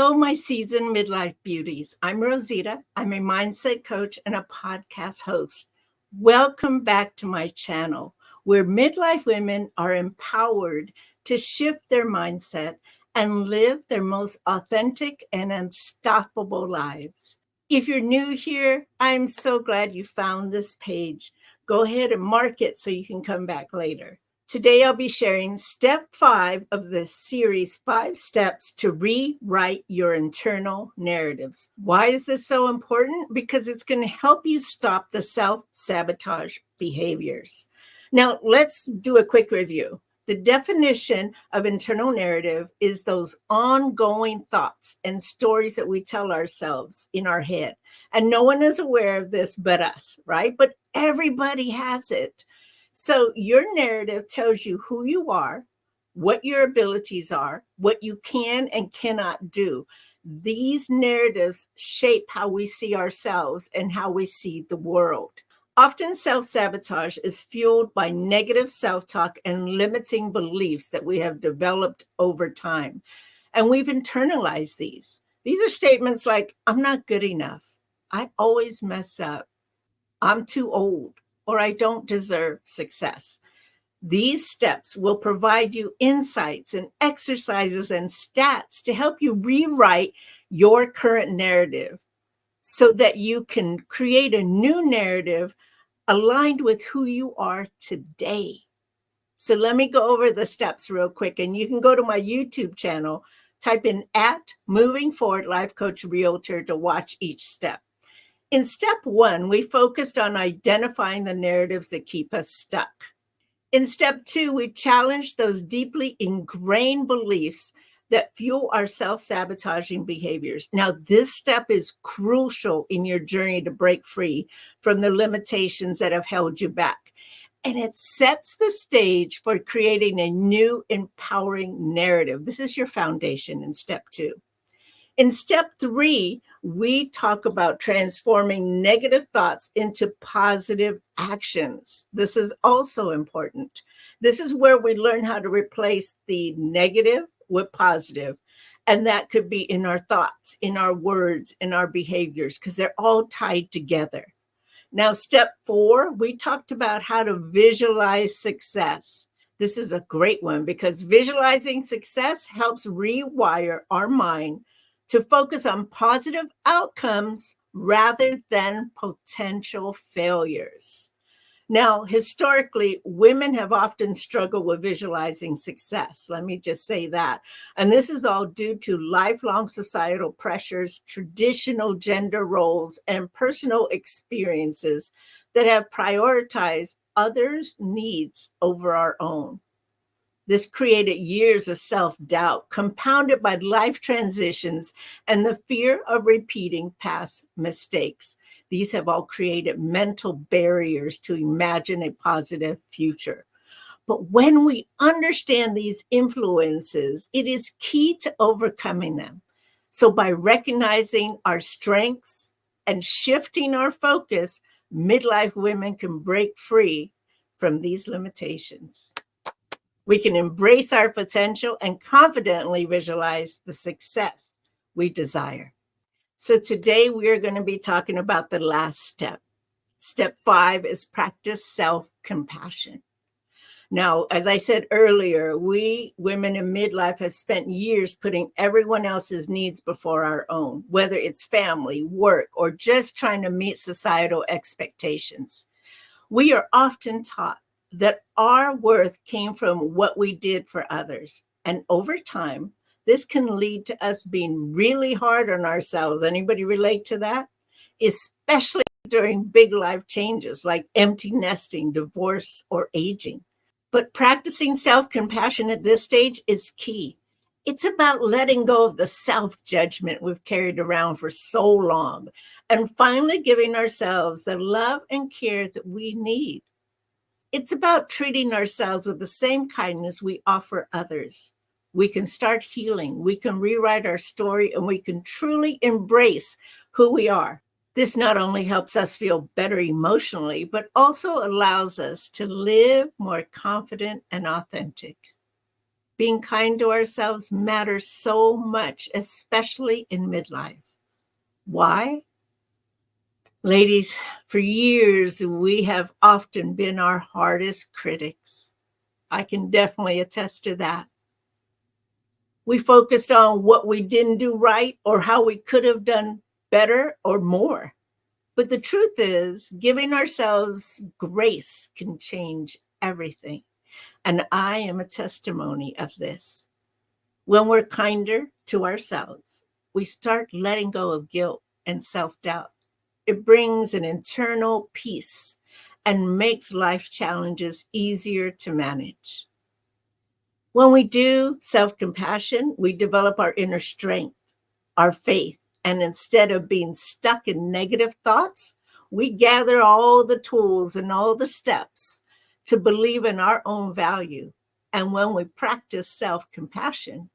Hello, my seasoned midlife beauties. I'm Rosita. I'm a mindset coach and a podcast host. Welcome back to my channel, where midlife women are empowered to shift their mindset and live their most authentic and unstoppable lives. If you're new here, I'm so glad you found this page. Go ahead and mark it so you can come back later. Today, I'll be sharing step 5 of the series, 5 Steps to Rewrite Your Internal Narratives. Why is this so important? Because it's going to help you stop the self-sabotage behaviors. Now, let's do a quick review. The definition of internal narrative is those ongoing thoughts and stories that we tell ourselves in our head. And no one is aware of this but us, right? But everybody has it. So your narrative tells you who you are, what your abilities are, what you can and cannot do. These narratives shape how we see ourselves and how we see the world. Often self-sabotage is fueled by negative self-talk and limiting beliefs that we have developed over time. And we've internalized these. These are statements like, I'm not good enough. I always mess up. I'm too old, or I don't deserve success. These steps will provide you insights and exercises and stats to help you rewrite your current narrative so that you can create a new narrative aligned with who you are today. So let me go over the steps real quick, and you can go to my YouTube channel, type in @Moving Forward Life Coach Realtor to watch each step. In step 1, we focused on identifying the narratives that keep us stuck. In step 2, we challenged those deeply ingrained beliefs that fuel our self-sabotaging behaviors. Now, this step is crucial in your journey to break free from the limitations that have held you back. And it sets the stage for creating a new empowering narrative. This is your foundation in step 2. In step 3, we talk about transforming negative thoughts into positive actions. This is also important. This is where we learn how to replace the negative with positive. And that could be in our thoughts, in our words, in our behaviors, because they're all tied together. Now, step 4, we talked about how to visualize success. This is a great one because visualizing success helps rewire our mind to focus on positive outcomes rather than potential failures. Now, historically, women have often struggled with visualizing success. Let me just say that. And this is all due to lifelong societal pressures, traditional gender roles, and personal experiences that have prioritized others' needs over our own. This created years of self-doubt, compounded by life transitions and the fear of repeating past mistakes. These have all created mental barriers to imagine a positive future. But when we understand these influences, it is key to overcoming them. So by recognizing our strengths and shifting our focus, midlife women can break free from these limitations. We can embrace our potential and confidently visualize the success we desire. So today we are going to be talking about the last step. Step 5 is practice self-compassion. Now, as I said earlier, we women in midlife have spent years putting everyone else's needs before our own, whether it's family, work, or just trying to meet societal expectations. We are often taught that our worth came from what we did for others. And over time, this can lead to us being really hard on ourselves. Anybody relate to that? Especially during big life changes like empty nesting, divorce, or aging. But practicing self-compassion at this stage is key. It's about letting go of the self-judgment we've carried around for so long and finally giving ourselves the love and care that we need. It's about treating ourselves with the same kindness we offer others. We can start healing, we can rewrite our story, and we can truly embrace who we are. This not only helps us feel better emotionally, but also allows us to live more confident and authentic. Being kind to ourselves matters so much, especially in midlife. Why? Ladies, for years, we have often been our hardest critics. I can definitely attest to that. We focused on what we didn't do right or how we could have done better or more. But the truth is, giving ourselves grace can change everything. And I am a testimony of this. When we're kinder to ourselves, we start letting go of guilt and self-doubt. It brings an internal peace and makes life challenges easier to manage. When we do self-compassion, we develop our inner strength, our faith, and instead of being stuck in negative thoughts, we gather all the tools and all the steps to believe in our own value. And when we practice self-compassion,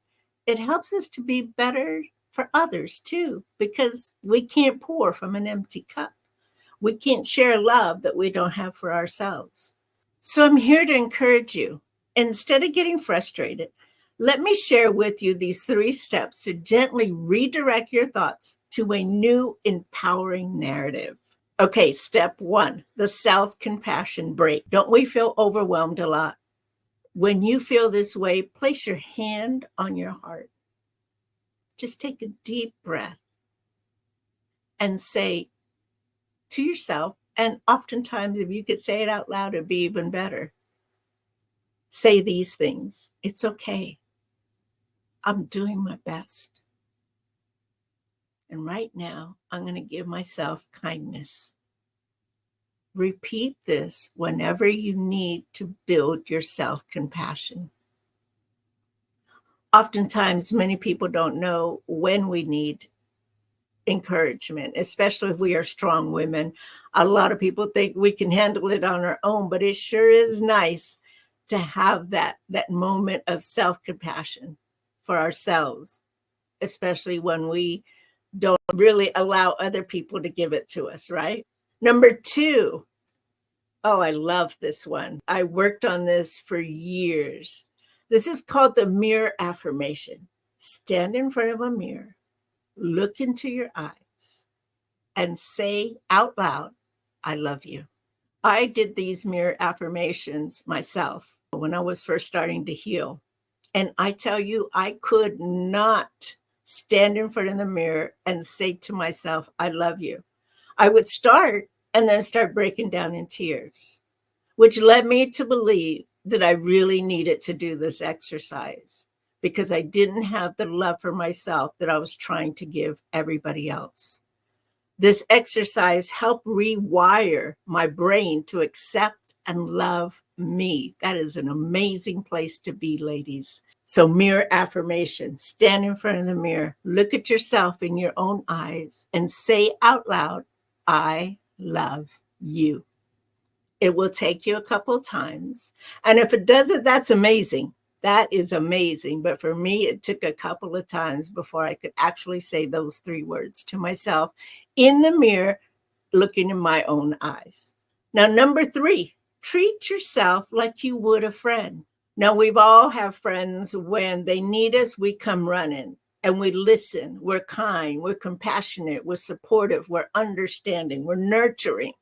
it helps us to be better for others too, because we can't pour from an empty cup. We can't share love that we don't have for ourselves. So I'm here to encourage you. Instead of getting frustrated, let me share with you these 3 steps to gently redirect your thoughts to a new empowering narrative. Okay, step 1, the self-compassion break. Don't we feel overwhelmed a lot? When you feel this way, place your hand on your heart. Just take a deep breath and say to yourself, and oftentimes if you could say it out loud, it'd be even better. Say these things. It's okay. I'm doing my best. And right now, I'm going to give myself kindness. Repeat this whenever you need to build your self-compassion. Oftentimes, many people don't know when we need encouragement, especially if we are strong women. A lot of people think we can handle it on our own, but it sure is nice to have that moment of self-compassion for ourselves, especially when we don't really allow other people to give it to us, right? Number 2, oh, I love this one. I worked on this for years. This is called the mirror affirmation. Stand in front of a mirror, look into your eyes, and say out loud, I love you. I did these mirror affirmations myself when I was first starting to heal. And I tell you, I could not stand in front of the mirror and say to myself, I love you. I would start and then start breaking down in tears, which led me to believe that I really needed to do this exercise because I didn't have the love for myself that I was trying to give everybody else. This exercise helped rewire my brain to accept and love me. That is an amazing place to be, ladies. So mirror affirmation, stand in front of the mirror, look at yourself in your own eyes and say out loud, I love you. It will take you a couple of times. And if it doesn't, that's amazing. That is amazing. But for me, it took a couple of times before I could actually say those 3 words to myself in the mirror, looking in my own eyes. Now, number 3, treat yourself like you would a friend. Now, we've all have friends when they need us, we come running and we listen. We're kind, we're compassionate, we're supportive, we're understanding, we're nurturing,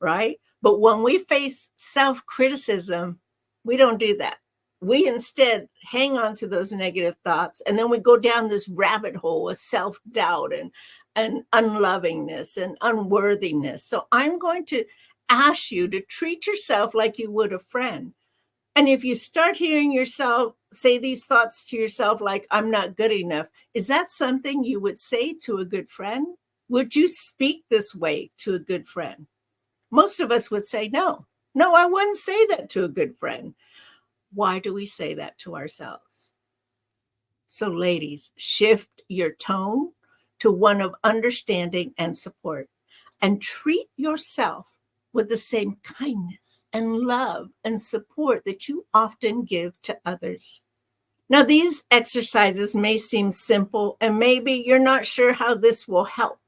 right? But when we face self-criticism, we don't do that. We instead hang on to those negative thoughts, and then we go down this rabbit hole of self-doubt and unlovingness and unworthiness. So I'm going to ask you to treat yourself like you would a friend. And if you start hearing yourself say these thoughts to yourself, like, I'm not good enough, is that something you would say to a good friend? Would you speak this way to a good friend? Most of us would say, no, I wouldn't say that to a good friend. Why do we say that to ourselves? So ladies, shift your tone to one of understanding and support, and treat yourself with the same kindness and love and support that you often give to others. Now, these exercises may seem simple, and maybe you're not sure how this will help.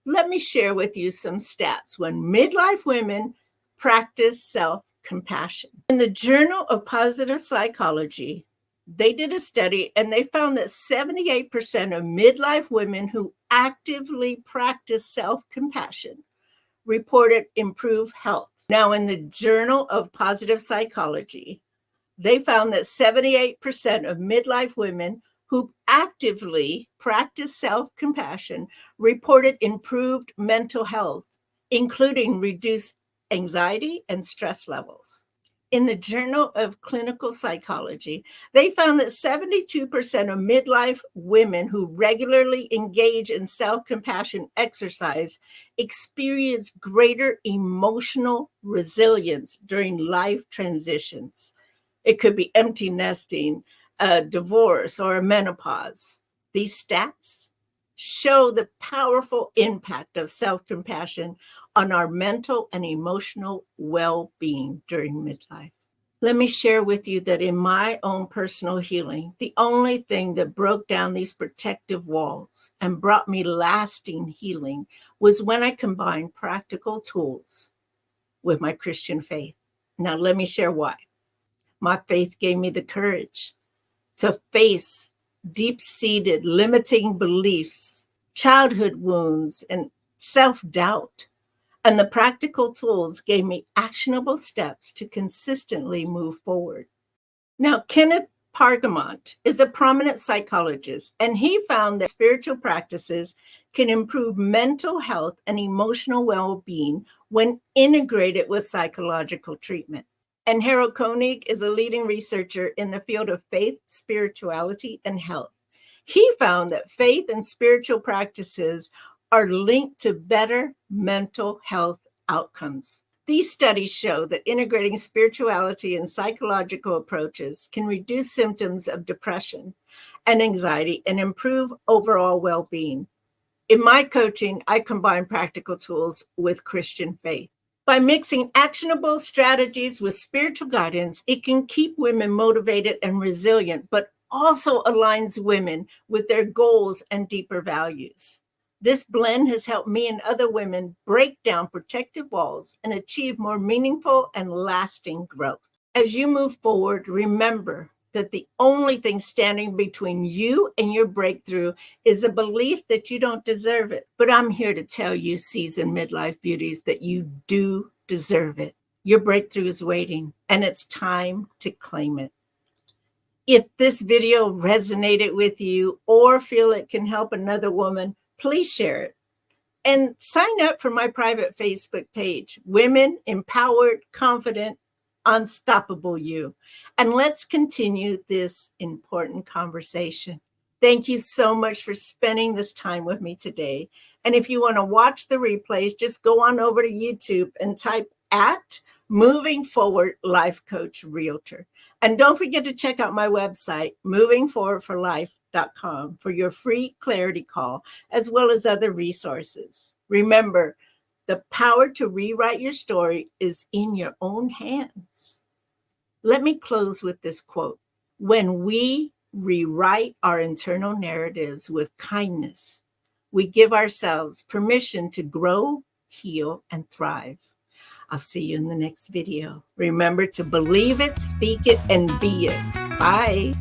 Let me share with you some stats when midlife women practice self-compassion. In the Journal of Positive Psychology, They did a study and they found that 78% of midlife women who actively practice self-compassion reported improved health. Now, in the Journal of Positive Psychology, they found that 78% of midlife women who actively practice self-compassion reported improved mental health, including reduced anxiety and stress levels. In the Journal of Clinical Psychology, they found that 72% of midlife women who regularly engage in self-compassion exercise experience greater emotional resilience during life transitions. It could be empty nesting, a divorce, or a menopause. These stats show the powerful impact of self-compassion on our mental and emotional well-being during midlife. Let me share with you that in my own personal healing, the only thing that broke down these protective walls and brought me lasting healing was when I combined practical tools with my Christian faith. Now, let me share why. My faith gave me the courage to face deep-seated limiting beliefs, childhood wounds, and self-doubt. And the practical tools gave me actionable steps to consistently move forward. Now, Kenneth Pargamont is a prominent psychologist, and he found that spiritual practices can improve mental health and emotional well-being when integrated with psychological treatment. And Harold Koenig is a leading researcher in the field of faith, spirituality, and health. He found that faith and spiritual practices are linked to better mental health outcomes. These studies show that integrating spirituality and psychological approaches can reduce symptoms of depression and anxiety and improve overall well-being. In my coaching, I combine practical tools with Christian faith. By mixing actionable strategies with spiritual guidance, it can keep women motivated and resilient, but also aligns women with their goals and deeper values. This blend has helped me and other women break down protective walls and achieve more meaningful and lasting growth. As you move forward, remember that the only thing standing between you and your breakthrough is a belief that you don't deserve it. But I'm here to tell you, seasoned midlife beauties, that you do deserve it. Your breakthrough is waiting, and it's time to claim it. If this video resonated with you or feel it can help another woman, please share it. And sign up for my private Facebook page, Women Empowered, Confident, Unstoppable You. And let's continue this important conversation. Thank you so much for spending this time with me today. And if you want to watch the replays, just go on over to YouTube and type at Moving Forward Life Coach Realtor. And don't forget to check out my website, movingforwardforlife.com, for your free clarity call, as well as other resources. Remember, the power to rewrite your story is in your own hands. Let me close with this quote. When we rewrite our internal narratives with kindness, we give ourselves permission to grow, heal, and thrive. I'll see you in the next video. Remember to believe it, speak it, and be it. Bye.